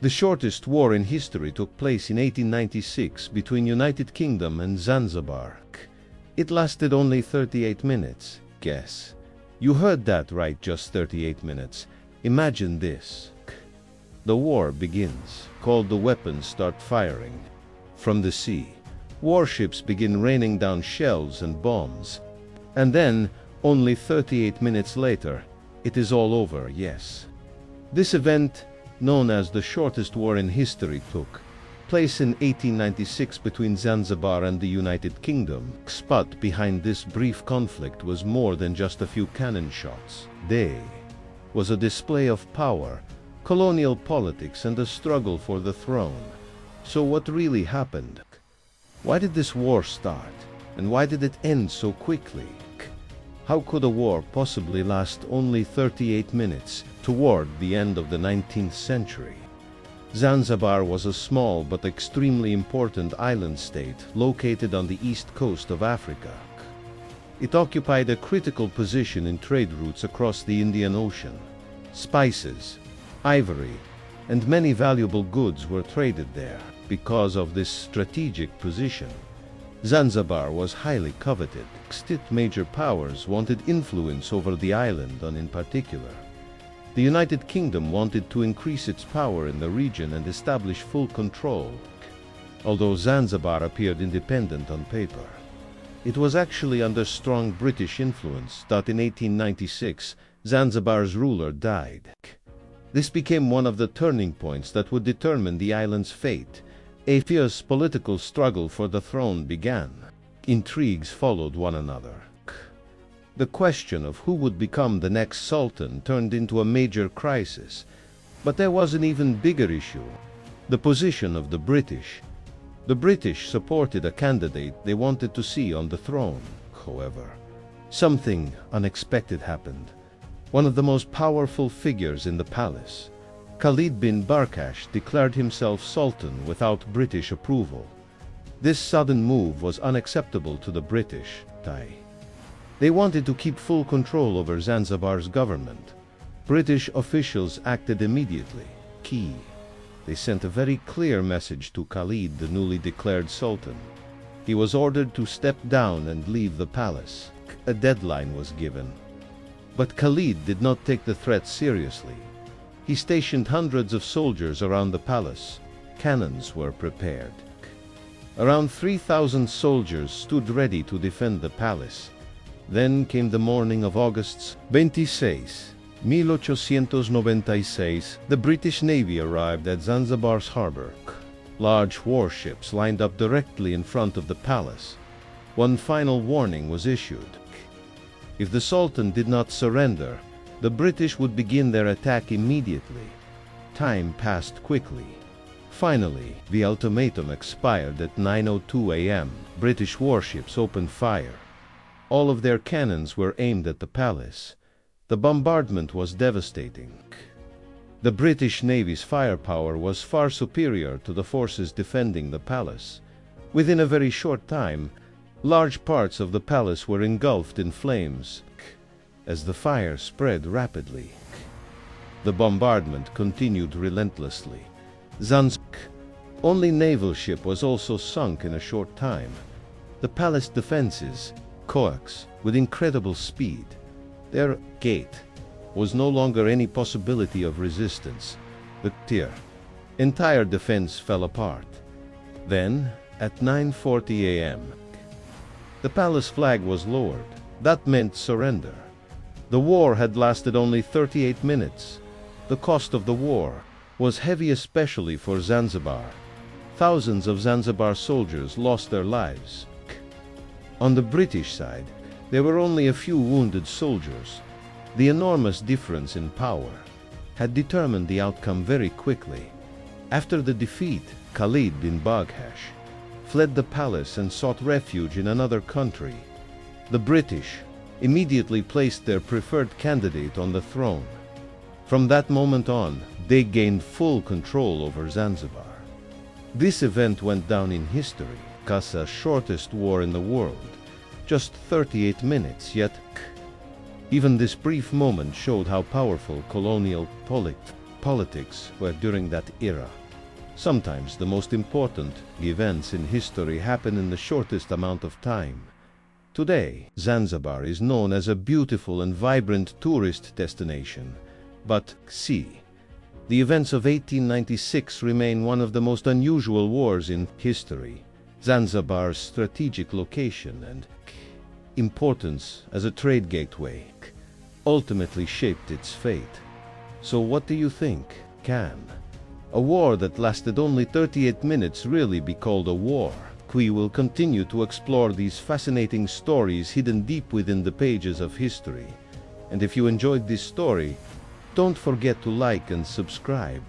The shortest war in history took place in 1896 between United Kingdom and Zanzibar. It lasted only 38 minutes. Guess. You heard that right, just 38 minutes. Imagine this. The war begins. All the weapons start firing. From the sea, warships begin raining down shells and bombs. And then, only 38 minutes later, it is all over, yes. This event, known as the shortest war in history, took place in 1896 between Zanzibar and the United Kingdom. But behind this brief conflict was more than just a few cannon shots. There was a display of power, colonial politics, and a struggle for the throne. So what really happened? Why did this war start? And why did it end so quickly? How could a war possibly last only 38 minutes toward the end of the 19th century? Zanzibar was a small but extremely important island state located on the east coast of Africa. It occupied a critical position in trade routes across the Indian Ocean. Spices, ivory, and many valuable goods were traded there. Because of this strategic position, Zanzibar was highly coveted. Major powers wanted influence over the island, and in particular, the United Kingdom wanted to increase its power in the region and establish full control. Although Zanzibar appeared independent on paper, it was actually under strong British influence that in 1896 Zanzibar's ruler died. This became one of the turning points that would determine the island's fate. A fierce political struggle for the throne began. Intrigues followed one another. The question of who would become the next sultan turned into a major crisis. But there was an even bigger issue: the position of the British. The British supported a candidate they wanted to see on the throne. However, something unexpected happened. One of the most powerful figures in the palace, Khalid bin Barghash, declared himself sultan without British approval. This sudden move was unacceptable to the British. They wanted to keep full control over Zanzibar's government. British officials acted immediately. They sent a very clear message to Khalid, the newly declared sultan. He was ordered to step down and leave the palace. A deadline was given. But Khalid did not take the threat seriously. He stationed hundreds of soldiers around the palace. Cannons were prepared. Around 3,000 soldiers stood ready to defend the palace. Then came the morning of August 26, 1896. The British Navy arrived at Zanzibar's harbor. Large warships lined up directly in front of the palace. One final warning was issued. If the Sultan did not surrender, the British would begin their attack immediately. Time passed quickly. Finally, the ultimatum expired at 9:02 a.m. British warships opened fire. All of their cannons were aimed at the palace. The bombardment was devastating. The British Navy's firepower was far superior to the forces defending the palace. Within a very short time, large parts of the palace were engulfed in flames. As the fire spread rapidly, the bombardment continued relentlessly. Zanzibar's only naval ship was also sunk in a short time. The palace defenses coax with incredible speed. Their gate was no longer any possibility of resistance. The entire defense fell apart. Then, at 9:40 a.m., the palace flag was lowered. That meant surrender. The war had lasted only 38 minutes. The cost of the war was heavy, especially for Zanzibar. Thousands of Zanzibar soldiers lost their lives. On the British side, there were only a few wounded soldiers. The enormous difference in power had determined the outcome very quickly. After the defeat, Khalid bin Barghash fled the palace and sought refuge in another country. The British immediately placed their preferred candidate on the throne. From that moment on, they gained full control over Zanzibar. This event went down in history as the shortest war in the world. Just 38 minutes, yet even this brief moment showed how powerful colonial politics politics were during that era. Sometimes the most important events in history happen in the shortest amount of time. Today, Zanzibar is known as a beautiful and vibrant tourist destination. But see, the events of 1896 remain one of the most unusual wars in history. Zanzibar's strategic location and importance as a trade gateway ultimately shaped its fate. So what do you think? Can a war that lasted only 38 minutes really be called a war? We will continue to explore these fascinating stories hidden deep within the pages of history. And if you enjoyed this story, don't forget to like and subscribe.